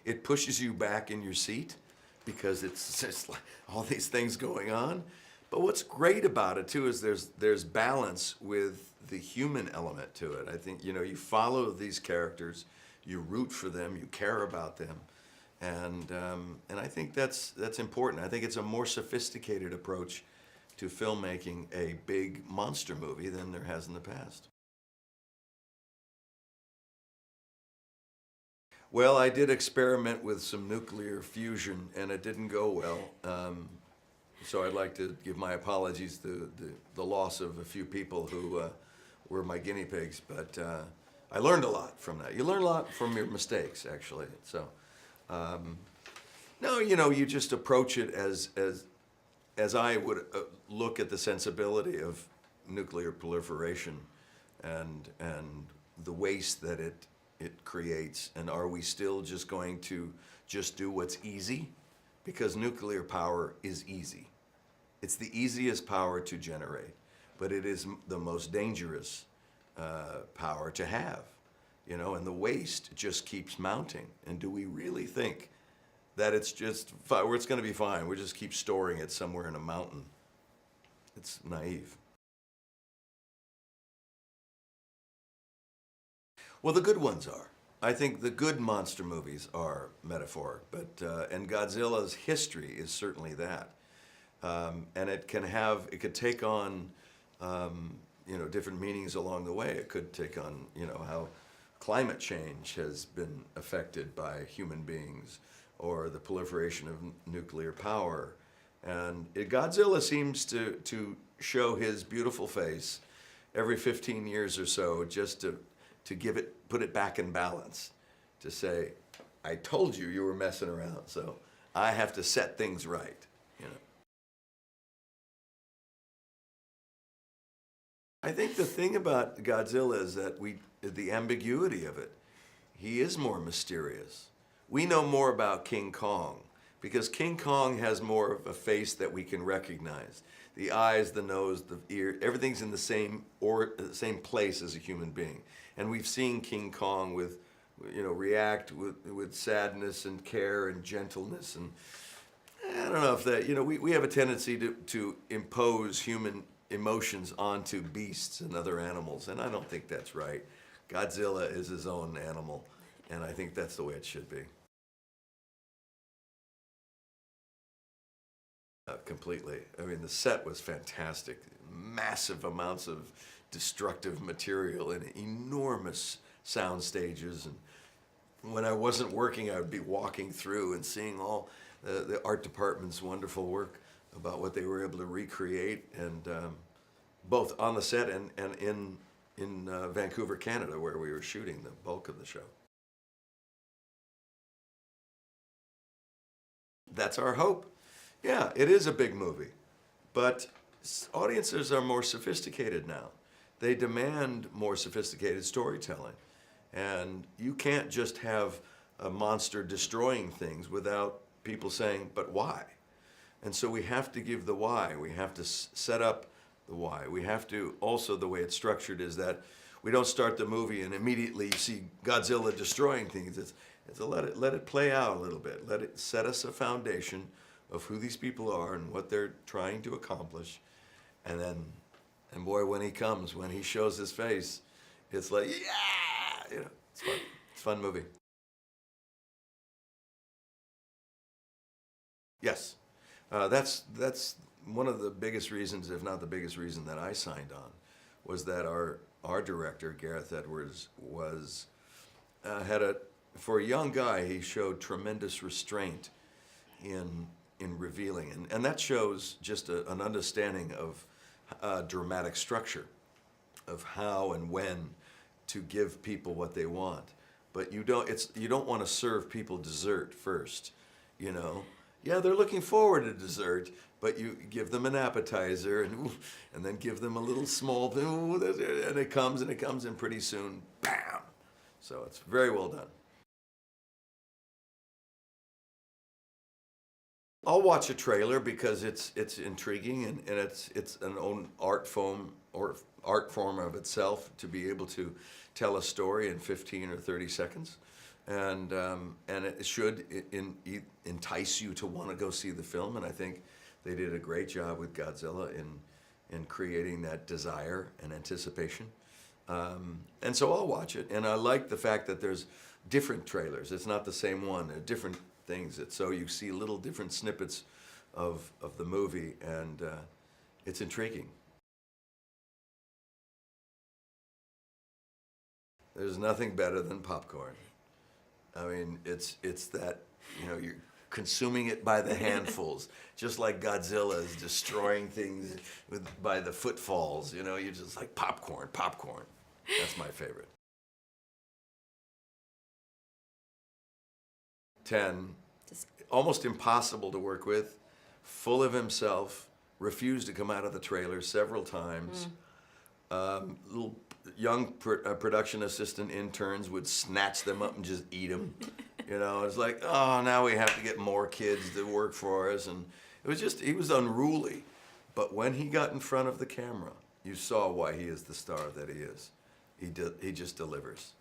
it pushes you back in your seat because it's just like all these things going on. But what's great about it too is there's balance with the human element to it. I think, you know, you follow these characters, you root for them, you care about them, and I think that's important. I think it's a more sophisticated approach to filmmaking a big monster movie than there has in the past. Well, I did experiment with some nuclear fusion, and it didn't go well. So I'd like to give my apologies to the loss of a few people who were my guinea pigs, but I learned a lot from that. You learn a lot from your mistakes, actually. So, no, you know, you just approach it as I would look at the sensibility of nuclear proliferation and the waste that it creates, and are we still just going to just do what's easy? Because nuclear power is easy. It's the easiest power to generate, but it is the most dangerous power to have, you know, and the waste just keeps mounting. And do we really think that it's just fine, it's going to be fine? We just keep storing it somewhere in a mountain. It's naive. Well, the good ones are. I think the good monster movies are metaphoric, but and Godzilla's history is certainly that. And it could take on, you know, different meanings along the way. It could take on, you know, how climate change has been affected by human beings, or the proliferation of nuclear power. And Godzilla seems to show his beautiful face every 15 years or so, just to put it back in balance, to say, I told you were messing around, so I have to set things right, you know. I think the thing about Godzilla is that the ambiguity of it. He is more mysterious. We know more about King Kong because King Kong has more of a face that we can recognize. The eyes, the nose, the ear, everything's in the same place as a human being. And we've seen King Kong react with sadness and care and gentleness. And I don't know if that, you know, we have a tendency to impose human emotions onto beasts and other animals, and I don't think that's right. Godzilla is his own animal, and I think that's the way it should be. Completely. I mean, the set was fantastic. Massive amounts of destructive material and enormous sound stages. And when I wasn't working, I would be walking through and seeing all the art department's wonderful work about what they were able to recreate, and both on the set and in Vancouver, Canada, where we were shooting the bulk of the show. That's our hope. Yeah, it is a big movie, but audiences are more sophisticated now. They demand more sophisticated storytelling, and you can't just have a monster destroying things without people saying, but why? And so we have to give the why. We have to set up the why. We have to also, the way it's structured is that we don't start the movie and immediately see Godzilla destroying things. It's let it play out a little bit. Let it set us a foundation of who these people are and what they're trying to accomplish. And boy, when he shows his face, it's like, yeah, you know, it's fun. It's a fun movie. Yes, that's one of the biggest reasons, if not the biggest reason, that I signed on, was that our director, Gareth Edwards, for a young guy, he showed tremendous restraint in revealing, and that shows just an understanding of dramatic structure, of how and when to give people what they want. But you don't want to serve people dessert first, you know. Yeah, they're looking forward to dessert, but you give them an appetizer and then give them a little small thing, and it comes and pretty soon, bam! So it's very well done. I'll watch a trailer because it's intriguing, and it's an own art form of itself to be able to tell a story in 15 or 30 seconds. and it should entice you to want to go see the film. And I think they did a great job with Godzilla in creating that desire and anticipation. And so I'll watch it, and I like the fact that there's different trailers. It's not the same one. They're different things. So you see little different snippets of the movie, and it's intriguing. There's nothing better than popcorn. I mean, it's that, you're consuming it by the handfuls, just like Godzilla is destroying things by the footfalls. You're just like popcorn, popcorn. That's my favorite. 10, almost impossible to work with, full of himself, refused to come out of the trailer several times. Little young production assistant interns would snatch them up and just eat them. It's like, oh, now we have to get more kids to work for us. And it was just, he was unruly. But when he got in front of the camera, you saw why he is the star that he is. He just delivers.